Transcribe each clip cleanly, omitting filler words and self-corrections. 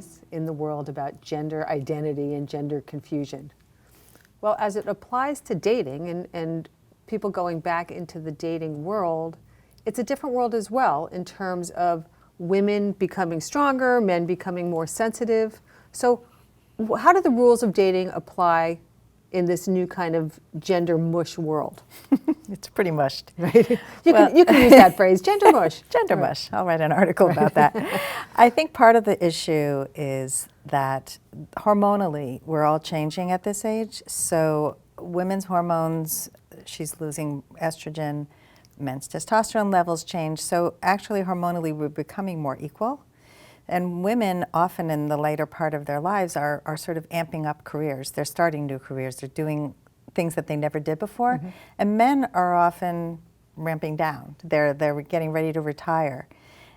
buzz in the world about gender identity and gender confusion. Well, as it applies to dating and people going back into the dating world, it's a different world as well in terms of women becoming stronger, men becoming more sensitive. So how do the rules of dating apply in this new kind of gender mush world? It's pretty mushed. Right? You can use that phrase, gender mush. Gender mush. I'll write an article about that. I think part of the issue is that hormonally, we're all changing at this age. So women's hormones, she's losing estrogen, men's testosterone levels change. So actually, hormonally, we're becoming more equal. And women often in the later part of their lives are sort of amping up careers. They're starting new careers. They're doing things that they never did before. Mm-hmm. And men are often ramping down. They're getting ready to retire.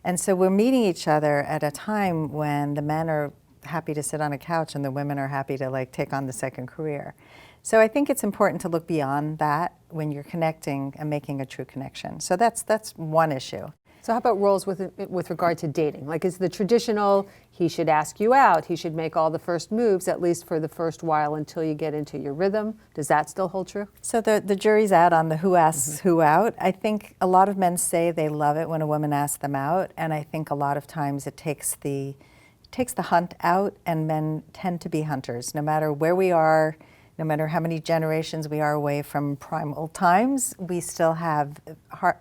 And so we're meeting each other at a time when the men are happy to sit on a couch and the women are happy to like take on the second career. So I think it's important to look beyond that when you're connecting and making a true connection. So that's one issue. So how about roles with regard to dating? Like, is the traditional, he should ask you out, he should make all the first moves, at least for the first while until you get into your rhythm? Does that still hold true? So the jury's out on the who asks who out. I think a lot of men say they love it when a woman asks them out, and I think a lot of times it takes the hunt out, and men tend to be hunters. No matter where we are, no matter how many generations we are away from primal times, we still have,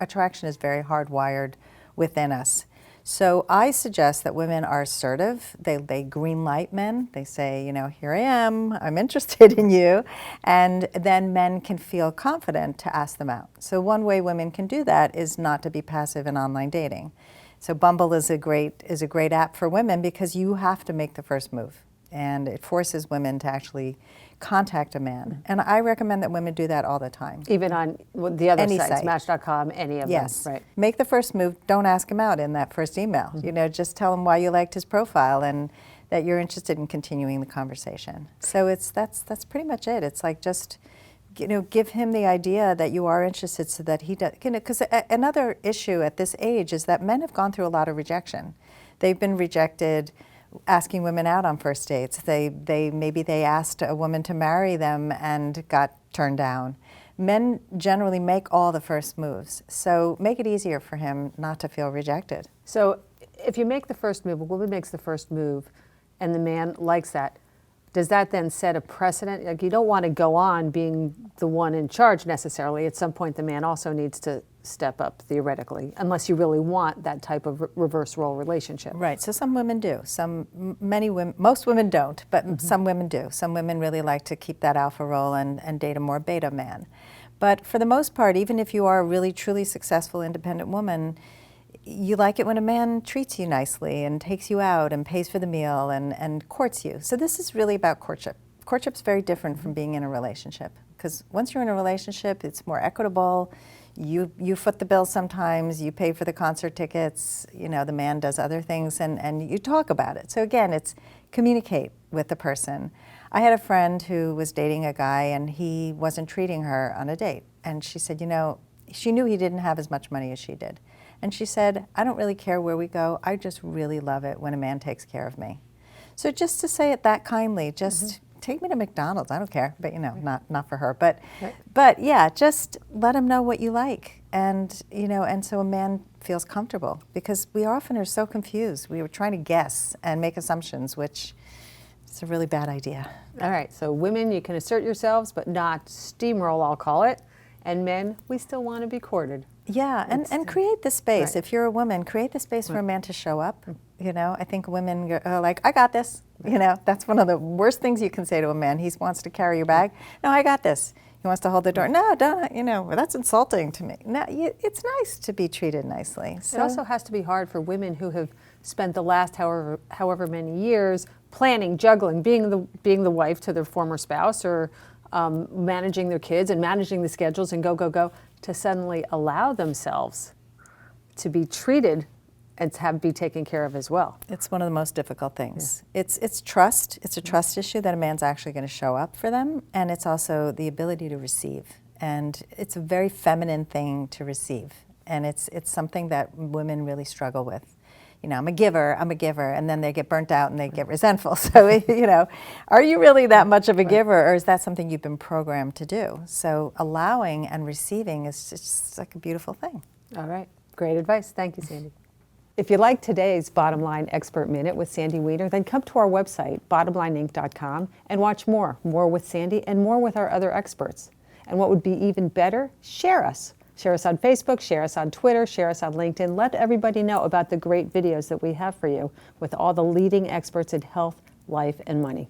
attraction is very hardwired within us. So I suggest that women are assertive. They green light men. They say, here I am, I'm interested in you. And then men can feel confident to ask them out. So one way women can do that is not to be passive in online dating. So Bumble is a great app for women because you have to make the first move. And it forces women to actually contact a man. And I recommend that women do that all the time. Even on the other Any sites, site. Match.com, any of yes. them. Right. Make the first move. Don't ask him out in that first email. Mm-hmm. Just tell him why you liked his profile and that you're interested in continuing the conversation. So that's pretty much it. It's like just give him the idea that you are interested so that he does. Because another issue at this age is that men have gone through a lot of rejection. They've been rejected asking women out on first dates. Maybe they asked a woman to marry them and got turned down. Men generally make all the first moves, so make it easier for him not to feel rejected. So if you make the first move, a woman makes the first move, and the man likes that, does that then set a precedent? Like, you don't want to go on being the one in charge necessarily. At some point, the man also needs to step up theoretically, unless you really want that type of reverse role relationship. Right. So some women do. Most women don't, but some women do. Some women really like to keep that alpha role and date a more beta man. But for the most part, even if you are a really truly successful independent woman, you like it when a man treats you nicely and takes you out and pays for the meal and courts you. So this is really about courtship. Courtship's very different from being in a relationship, because once you're in a relationship, it's more equitable. You foot the bill sometimes, you pay for the concert tickets, the man does other things, and you talk about it. So again, it's communicate with the person. I had a friend who was dating a guy and he wasn't treating her on a date. And she said, she knew he didn't have as much money as she did. And she said, I don't really care where we go, I just really love it when a man takes care of me. So just to say it that kindly, just take me to McDonald's, I don't care, but not for her. But yeah, just let him know what you like. And and so a man feels comfortable, because we often are so confused. We were trying to guess and make assumptions, which is a really bad idea. All right, so women, you can assert yourselves, but not steamroll, I'll call it. And men, we still want to be courted. Yeah, and create the space. Right. If you're a woman, create the space for a man to show up. I think women are like, I got this. That's one of the worst things you can say to a man. He wants to carry your bag. No, I got this. He wants to hold the door. No, don't. That's insulting to me. No, it's nice to be treated nicely. So. It also has to be hard for women who have spent the last however many years planning, juggling, being the wife to their former spouse, or managing their kids and managing the schedules and go, to suddenly allow themselves to be treated and to be taken care of as well. It's one of the most difficult things. Yeah. It's trust. It's a trust issue that a man's actually going to show up for them, and it's also the ability to receive. And it's a very feminine thing to receive, and it's something that women really struggle with. I'm a giver, and then they get burnt out and they get resentful. So, are you really that much of a giver, or is that something you've been programmed to do? So allowing and receiving is just like a beautiful thing. All right. Great advice. Thank you, Sandy. If you like today's Bottom Line Expert Minute with Sandy Weiner, then come to our website, bottomlineinc.com, and watch more with Sandy and more with our other experts. And what would be even better, share us. Share us on Facebook, share us on Twitter, share us on LinkedIn. Let everybody know about the great videos that we have for you with all the leading experts in health, life, and money.